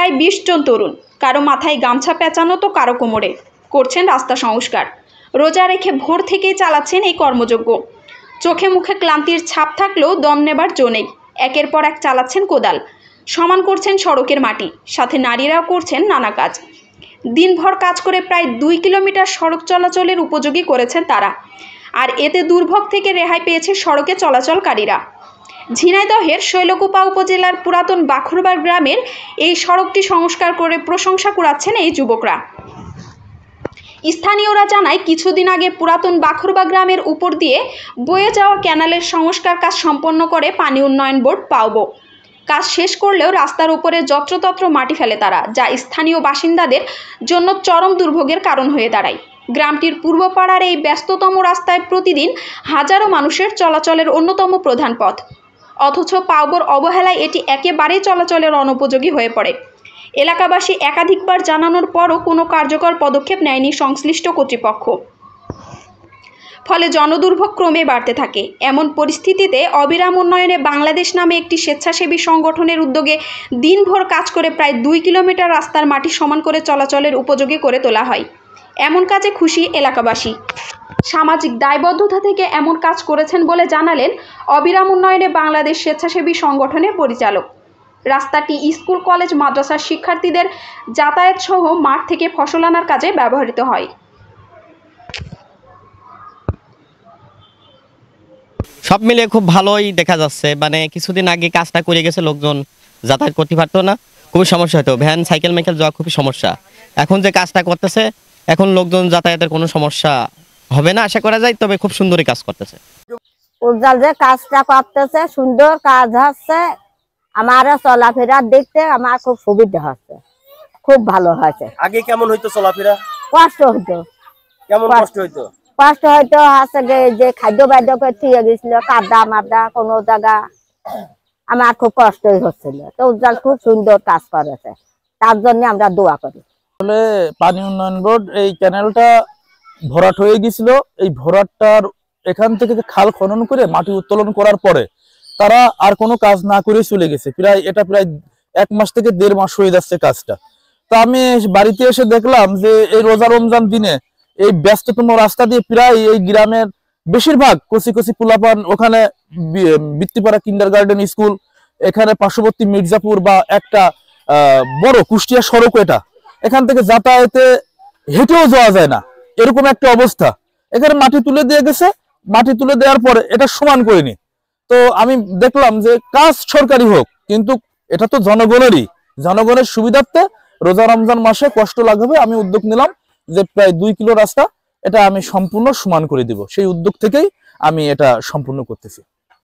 প্রায় 20 জন তরুণ, কারো মাথায় গামছা পেঁচানো তো কারো কোমরে, করছেন রাস্তা সংস্কার। রোজা রেখে ভোর থেকেই চালাচ্ছেন এই কর্মযজ্ঞ। চোখে মুখে ক্লান্তির ছাপ থাকলেও দম নেবার জো নেই। একের পর এক চালাচ্ছেন কোদাল, সমান করছেন সড়কের মাটি, সাথে নারীরাও করছেন নানা কাজ। দিনভর কাজ করে প্রায় 2 কিলোমিটার সড়ক চলাচলের উপযোগী করেছেন তারা। আর এতে দুর্ভোগ থেকে রেহাই পেয়েছে সড়কে চলাচলকারীরা। ঝিনাইদহের শৈলকুপা উপজেলার পুরাতন বাখরবাড় গ্রামের এই সড়কটি সংস্কার করে প্রশংসা কুড়াচ্ছেন এই যুবকরা। স্থানীয়রা জানায়, কিছুদিন আগে পুরাতন বাখরবাড় গ্রামের উপর দিয়ে বয়ে যাওয়া ক্যানালের সংস্কার কাজ সম্পন্ন করে পানি উন্নয়ন বোর্ড পাওবো। কাজ শেষ করলেও রাস্তার উপরে যত্রতত্র মাটি ফেলে তারা, যা স্থানীয় বাসিন্দাদের জন্য চরম দুর্ভোগের কারণ হয়ে দাঁড়ায়। গ্রামটির পূর্বপাড়ার এই ব্যস্ততম রাস্তায় প্রতিদিন হাজারো মানুষের চলাচলের অন্যতম প্রধান পথ, অথচ পাওবোর অবহেলায় এটি একেবারেই চলাচলের অনুপযোগী হয়ে পড়ে। এলাকাবাসী একাধিকবার জানানোর পরও কোনো কার্যকর পদক্ষেপ নেয়নি সংশ্লিষ্ট কর্তৃপক্ষ। ফলে জনদুর্ভোগ ক্রমে বাড়তে থাকে। এমন পরিস্থিতিতে অবিরাম উন্নয়নে বাংলাদেশ নামে একটি স্বেচ্ছাসেবী সংগঠনের উদ্যোগে দিনভর কাজ করে প্রায় 2 কিলোমিটার রাস্তার মাটি সমান করে চলাচলের উপযোগী করে তোলা হয়। এমন কাজে খুশি এলাকাবাসী। সামাজিক দায়বদ্ধতা থেকে এমন কাজ করেছেন বলে জানালেন অবিরাম উন্নয়নে বাংলাদেশ স্বেচ্ছাসেবী সংগঠনের পরিচালক। রাস্তাটি স্কুল, কলেজ, মাদ্রাসার শিক্ষার্থীদের যাতায়াত সহ মাঠ থেকে ফসল আনার কাজে ব্যবহৃত হয়। সব মিলিয়ে খুব ভালোই দেখা যাচ্ছে। মানে কিছুদিন আগে কাজটা করে গেছে, লোকজন যাতায়াত করতে পারতো না, খুবই সমস্যা হতো, ভ্যান সাইকেল মাইকেল যাওয়া খুবই সমস্যা। এখন যে কাজটা করতেছে, এখন লোকজন যাতায়াতের কোনো সমস্যা হবে না আশা করা যায়। তবে খুব সুন্দরই কাজ করতেছে। উজ্জ্বল যে কাজটা করতেছে, সুন্দর কাজ হচ্ছে, আমার চলাফেরা দেখতে আমার খুব সুবিধা হচ্ছে, খুব ভালো হয়েছে। আগে কেমন হইতো চলাফেরা? কষ্ট হইতো। কেমন কষ্ট হইতো? কষ্ট হইতো হচ্ছে যে খাদ্য বাদ্য ঠিক গেছিল, কাদা মাদা কোনো জায়গা, আমার খুব কষ্টই হচ্ছিল। তো উজ্জ্বল খুব সুন্দর কাজ করেছে, তার জন্য আমরা দোয়া করি। আসলে পানি উন্নয়ন বোর্ড এই ক্যানেলটা ভরাট হয়ে গেছিল। এই ভরাটটার এখান থেকে খাল খনন করে মাটি উত্তোলন করার পরে তারা আর কোনো কাজ না করে চলে গেছে। প্রায় 1 মাস থেকে 1.5 মাস হয়ে যাচ্ছে কাজটা। তো আমি বাড়িতে এসে দেখলাম যে এই রোজা রমজান দিনে এই ব্যস্ততম রাস্তা দিয়ে প্রায় এই গ্রামের বেশিরভাগ কচি কচি পোলাপান, ওখানে বৃত্তিপাড়া কিন্ডারগার্টেন স্কুল, এখানে পার্শ্ববর্তী মির্জাপুর বা একটা বড় কুষ্টিয়া সড়ক, এটা এখান থেকে যাতায়াতে হেঁটেও যাওয়া যায় না, এরকম একটা অবস্থা। এখানে মাটি তুলে দিয়ে গেছে, মাটি তুলে দেওয়ার পরে এটা সমান করেনি। তো আমি দেখলাম যে কাজ সরকারি হোক, কিন্তু এটা তো জনগণের সুবিধার্থে রোজা রমজান মাসে কষ্ট লাগবে। আমি উদ্যোগ নিলাম যে প্রায় 2 কিলো রাস্তা এটা আমি সম্পূর্ণ সমান করে দিব। সেই উদ্যোগ থেকেই আমি এটা সম্পূর্ণ করতেছি।